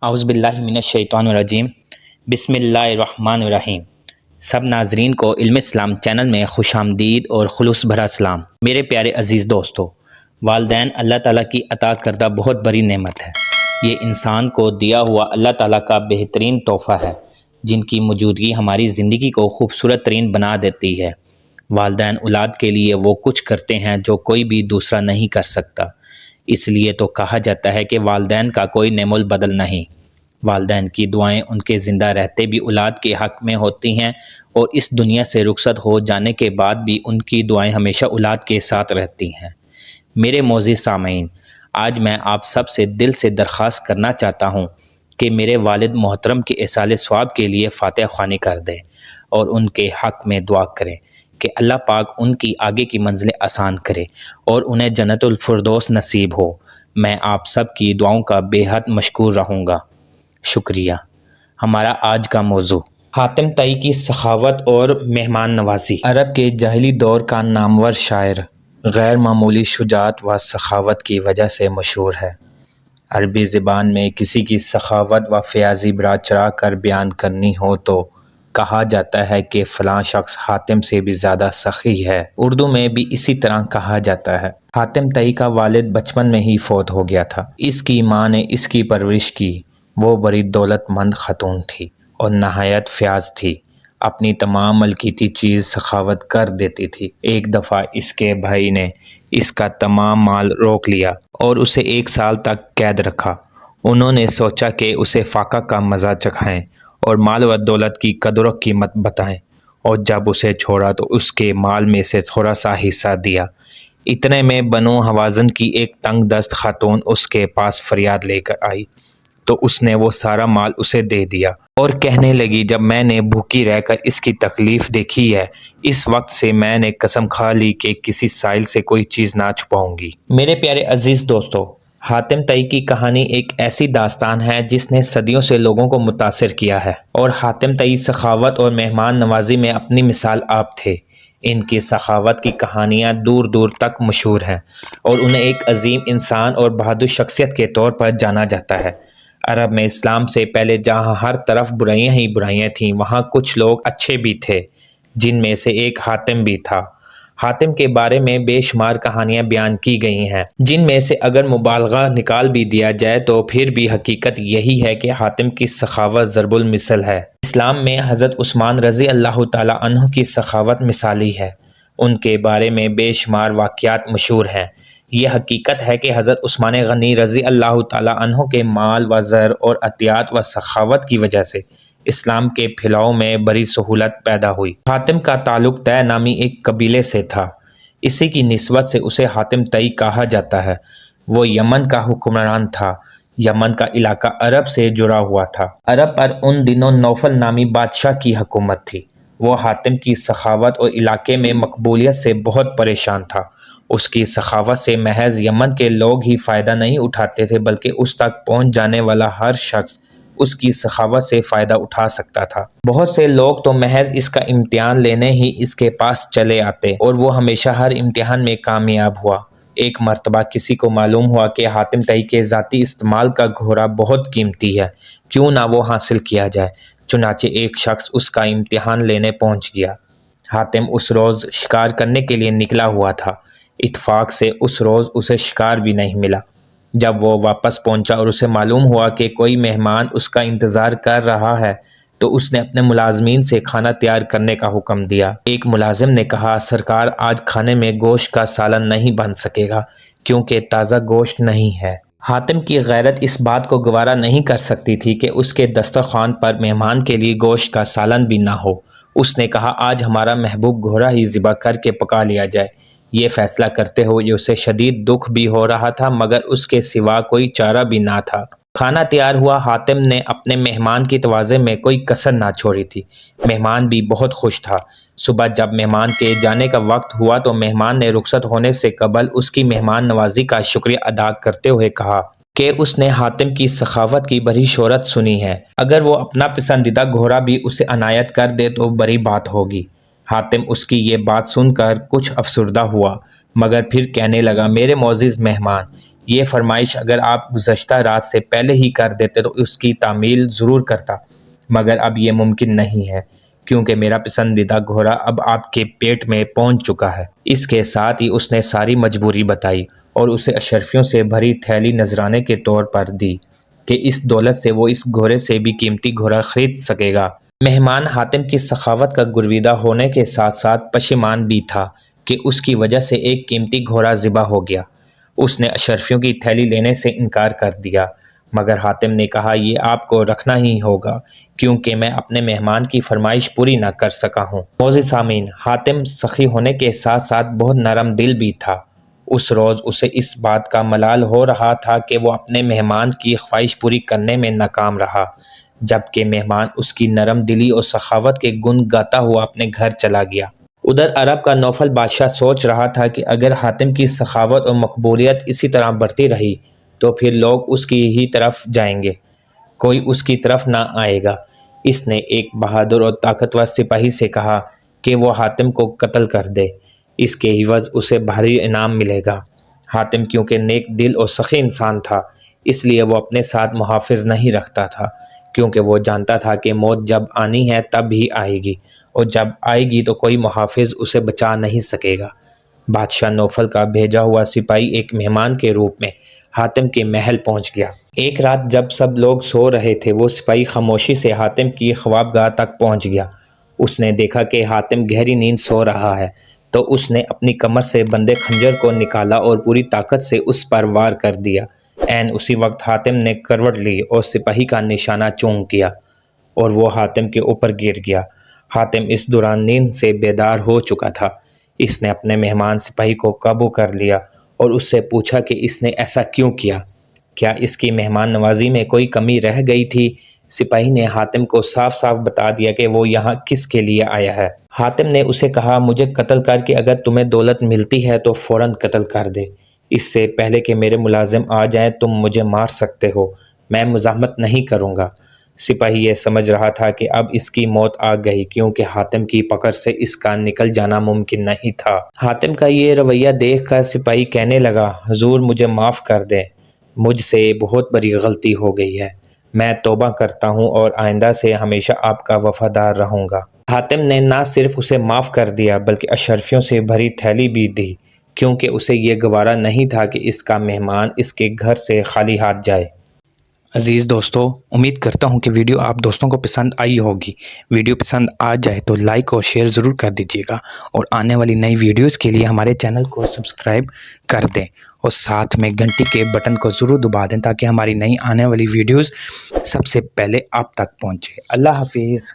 اعوذ باللہ من الشیطان الرجیم بسم اللہ الرحمن الرحیم۔ سب ناظرین کو علم اسلام چینل میں خوش آمدید اور خلوص بھرا سلام۔ میرے پیارے عزیز دوستو، والدین اللہ تعالیٰ کی عطا کردہ بہت بڑی نعمت ہے۔ یہ انسان کو دیا ہوا اللہ تعالیٰ کا بہترین تحفہ ہے، جن کی موجودگی ہماری زندگی کو خوبصورت ترین بنا دیتی ہے۔ والدین اولاد کے لیے وہ کچھ کرتے ہیں جو کوئی بھی دوسرا نہیں کر سکتا۔ اس لیے تو کہا جاتا ہے کہ والدین کا کوئی نعم البدل نہیں۔ والدین کی دعائیں ان کے زندہ رہتے بھی اولاد کے حق میں ہوتی ہیں، اور اس دنیا سے رخصت ہو جانے کے بعد بھی ان کی دعائیں ہمیشہ اولاد کے ساتھ رہتی ہیں۔ میرے معزز سامعین، آج میں آپ سب سے دل سے درخواست کرنا چاہتا ہوں کہ میرے والد محترم کے ایصال ثواب کے لیے فاتحہ خوانی کر دیں اور ان کے حق میں دعا کریں کہ اللہ پاک ان کی آگے کی منزلیں آسان کرے اور انہیں جنت الفردوس نصیب ہو۔ میں آپ سب کی دعاؤں کا بے حد مشکور رہوں گا۔ شکریہ۔ ہمارا آج کا موضوع حاتم طئی کی سخاوت اور مہمان نوازی۔ عرب کے جاہلی دور کا نامور شاعر غیر معمولی شجاعت و سخاوت کی وجہ سے مشہور ہے۔ عربی زبان میں کسی کی سخاوت و فیاضی بڑھا چڑھا کر بیان کرنی ہو تو کہا جاتا ہے کہ فلاں شخص حاتم سے بھی زیادہ سخی ہے۔ اردو میں بھی اسی طرح کہا جاتا ہے۔ حاتم طئی کا والد بچپن میں ہی فوت ہو گیا تھا۔ اس کی ماں نے اس کی پرورش کی۔ وہ بڑی دولت مند خاتون تھی اور نہایت فیاض تھی۔ اپنی تمام ملکیتی چیز سخاوت کر دیتی تھی۔ ایک دفعہ اس کے بھائی نے اس کا تمام مال روک لیا اور اسے 1 سال تک قید رکھا۔ انہوں نے سوچا کہ اسے فاقہ کا مزہ چکھائیں اور مال و دولت کی قدر و قیمت بتائیں، اور جب اسے چھوڑا تو اس کے مال میں سے تھوڑا سا حصہ دیا۔ اتنے میں بنو حوازن کی ایک تنگ دست خاتون اس کے پاس فریاد لے کر آئی تو اس نے وہ سارا مال اسے دے دیا اور کہنے لگی، جب میں نے بھوکی رہ کر اس کی تکلیف دیکھی ہے، اس وقت سے میں نے قسم کھا لی کہ کسی سائل سے کوئی چیز نہ چھپاؤں گی۔ میرے پیارے عزیز دوستو، حاتم طئی کی کہانی ایک ایسی داستان ہے جس نے صدیوں سے لوگوں کو متاثر کیا ہے، اور حاتم طئی سخاوت اور مہمان نوازی میں اپنی مثال آپ تھے۔ ان کی سخاوت کی کہانیاں دور دور تک مشہور ہیں اور انہیں ایک عظیم انسان اور بہادر شخصیت کے طور پر جانا جاتا ہے۔ عرب میں اسلام سے پہلے جہاں ہر طرف برائیاں ہی برائیاں تھیں، وہاں کچھ لوگ اچھے بھی تھے، جن میں سے ایک حاتم بھی تھا۔ حاتم کے بارے میں بے شمار کہانیاں بیان کی گئی ہیں، جن میں سے اگر مبالغہ نکال بھی دیا جائے تو پھر بھی حقیقت یہی ہے کہ حاتم کی سخاوت ضرب المثل ہے۔ اسلام میں حضرت عثمان رضی اللہ تعالیٰ عنہ کی سخاوت مثالی ہے۔ ان کے بارے میں بے شمار واقعات مشہور ہیں۔ یہ حقیقت ہے کہ حضرت عثمان غنی رضی اللہ تعالیٰ عنہ کے مال و زر اور عطیات و سخاوت کی وجہ سے اسلام کے پھیلاؤ میں بڑی سہولت پیدا ہوئی۔ حاتم کا تعلق طے نامی ایک قبیلے سے تھا۔ اسی کی نسبت سے اسے حاتم طئی کہا جاتا ہے۔ وہ یمن کا حکمران تھا۔ یمن کا علاقہ عرب سے جڑا ہوا تھا۔ عرب پر ان دنوں نوفل نامی بادشاہ کی حکومت تھی۔ وہ حاتم کی سخاوت اور علاقے میں مقبولیت سے بہت پریشان تھا۔ اس کی سخاوت سے محض یمن کے لوگ ہی فائدہ نہیں اٹھاتے تھے، بلکہ اس تک پہنچ جانے والا ہر شخص اس کی سخاوت سے فائدہ اٹھا سکتا تھا۔ بہت سے لوگ تو محض اس کا امتحان لینے ہی اس کے پاس چلے آتے، اور وہ ہمیشہ ہر امتحان میں کامیاب ہوا۔ ایک مرتبہ کسی کو معلوم ہوا کہ حاتم طئی کے ذاتی استعمال کا گھوڑا بہت قیمتی ہے، کیوں نہ وہ حاصل کیا جائے۔ چنانچہ ایک شخص اس کا امتحان لینے پہنچ گیا۔ حاتم اس روز شکار کرنے کے لیے نکلا ہوا تھا۔ اتفاق سے اس روز اسے شکار بھی نہیں ملا۔ جب وہ واپس پہنچا اور اسے معلوم ہوا کہ کوئی مہمان اس کا انتظار کر رہا ہے تو اس نے اپنے ملازمین سے کھانا تیار کرنے کا حکم دیا۔ ایک ملازم نے کہا، سرکار، آج کھانے میں گوشت کا سالن نہیں بن سکے گا کیونکہ تازہ گوشت نہیں ہے۔ حاتم کی غیرت اس بات کو گوارا نہیں کر سکتی تھی کہ اس کے دسترخوان پر مہمان کے لیے گوشت کا سالن بھی نہ ہو۔ اس نے کہا، آج ہمارا محبوب گھوڑا ہی ذبح کر کے پکا لیا جائے۔ یہ فیصلہ کرتے ہوئے اسے شدید دکھ بھی ہو رہا تھا، مگر اس کے سوا کوئی چارہ بھی نہ تھا۔ کھانا تیار ہوا۔ حاتم نے اپنے مہمان کی تواضع میں کوئی کسر نہ چھوڑی تھی۔ مہمان بھی بہت خوش تھا۔ صبح جب مہمان کے جانے کا وقت ہوا تو مہمان نے رخصت ہونے سے قبل اس کی مہمان نوازی کا شکریہ ادا کرتے ہوئے کہا کہ اس نے حاتم کی سخاوت کی بڑی شہرت سنی ہے۔ اگر وہ اپنا پسندیدہ گھوڑا بھی اسے عنایت کر دے تو بڑی بات ہوگی۔ حاتم اس کی یہ بات سن کر کچھ افسردہ ہوا، مگر پھر کہنے لگا، میرے معزز مہمان، یہ فرمائش اگر آپ گزشتہ رات سے پہلے ہی کر دیتے تو اس کی تعمیل ضرور کرتا، مگر اب یہ ممکن نہیں ہے کیونکہ میرا پسندیدہ گھوڑا اب آپ کے پیٹ میں پہنچ چکا ہے۔ اس کے ساتھ ہی اس نے ساری مجبوری بتائی اور اسے اشرفیوں سے بھری تھیلی نذرانے کے طور پر دی کہ اس دولت سے وہ اس گھوڑے سے بھی قیمتی گھوڑا خرید سکے گا۔ مہمان حاتم کی سخاوت کا گرویدہ ہونے کے ساتھ ساتھ پشیمان بھی تھا کہ اس کی وجہ سے ایک قیمتی گھوڑا ذبح ہو گیا۔ اس نے اشرفیوں کی تھیلی لینے سے انکار کر دیا، مگر حاتم نے کہا یہ آپ کو رکھنا ہی ہوگا کیونکہ میں اپنے مہمان کی فرمائش پوری نہ کر سکا ہوں۔ معزز سامعین، حاتم سخی ہونے کے ساتھ ساتھ بہت نرم دل بھی تھا۔ اس روز اسے اس بات کا ملال ہو رہا تھا کہ وہ اپنے مہمان کی خواہش پوری کرنے میں ناکام رہا، جبکہ مہمان اس کی نرم دلی اور سخاوت کے گن گاتا ہوا اپنے گھر چلا گیا۔ ادھر عرب کا نوفل بادشاہ سوچ رہا تھا کہ اگر حاتم کی سخاوت اور مقبولیت اسی طرح بڑھتی رہی تو پھر لوگ اس کی ہی طرف جائیں گے، کوئی اس کی طرف نہ آئے گا۔ اس نے ایک بہادر اور طاقتور سپاہی سے کہا کہ وہ حاتم کو قتل کر دے، اس کے عوض اسے بھاری انعام ملے گا۔ حاتم کیونکہ نیک دل اور سخی انسان تھا، اس لیے وہ اپنے ساتھ محافظ نہیں رکھتا تھا، کیونکہ وہ جانتا تھا کہ موت جب آنی ہے تب ہی آئے گی، اور جب آئے گی تو کوئی محافظ اسے بچا نہیں سکے گا۔ بادشاہ نوفل کا بھیجا ہوا سپاہی ایک مہمان کے روپ میں حاتم کے محل پہنچ گیا۔ ایک رات جب سب لوگ سو رہے تھے، وہ سپاہی خاموشی سے حاتم کی خوابگاہ تک پہنچ گیا۔ اس نے دیکھا کہ حاتم گہری نیند سو رہا ہے، تو اس نے اپنی کمر سے بندے خنجر کو نکالا اور پوری طاقت سے اس پر وار کر دیا۔ عین اسی وقت حاتم نے کروٹ لی اور سپاہی کا نشانہ چونک کیا اور وہ حاتم کے اوپر گر گیا۔ حاتم اس دوران نیند سے بیدار ہو چکا تھا۔ اس نے اپنے مہمان سپاہی کو قابو کر لیا اور اس سے پوچھا کہ اس نے ایسا کیوں کیا؟ کیا اس کی مہمان نوازی میں کوئی کمی رہ گئی تھی؟ سپاہی نے حاتم کو صاف صاف بتا دیا کہ وہ یہاں کس کے لیے آیا ہے۔ حاتم نے اسے کہا مجھے قتل کر کے اگر تمہیں دولت ملتی ہے تو فوراً قتل کر دے، اس سے پہلے کہ میرے ملازم آ جائیں تم مجھے مار سکتے ہو، میں مزاحمت نہیں کروں گا۔ سپاہی یہ سمجھ رہا تھا کہ اب اس کی موت آ گئی کیونکہ حاتم کی پکڑ سے اس کا نکل جانا ممکن نہیں تھا۔ حاتم کا یہ رویہ دیکھ کر سپاہی کہنے لگا حضور مجھے معاف کر دیں، مجھ سے بہت بڑی غلطی ہو گئی ہے، میں توبہ کرتا ہوں اور آئندہ سے ہمیشہ آپ کا وفادار رہوں گا۔ حاتم نے نہ صرف اسے معاف کر دیا بلکہ اشرفیوں سے بھری تھیلی بھی دی، کیونکہ اسے یہ گوارا نہیں تھا کہ اس کا مہمان اس کے گھر سے خالی ہاتھ جائے۔ عزیز دوستو، امید کرتا ہوں کہ ویڈیو آپ دوستوں کو پسند آئی ہوگی۔ ویڈیو پسند آ جائے تو لائک اور شیئر ضرور کر دیجیے گا، اور آنے والی نئی ویڈیوز کے لیے ہمارے چینل کو سبسکرائب کر دیں اور ساتھ میں گھنٹی کے بٹن کو ضرور دبا دیں تاکہ ہماری نئی آنے والی ویڈیوز سب سے پہلے آپ تک پہنچے۔ اللہ حافظ۔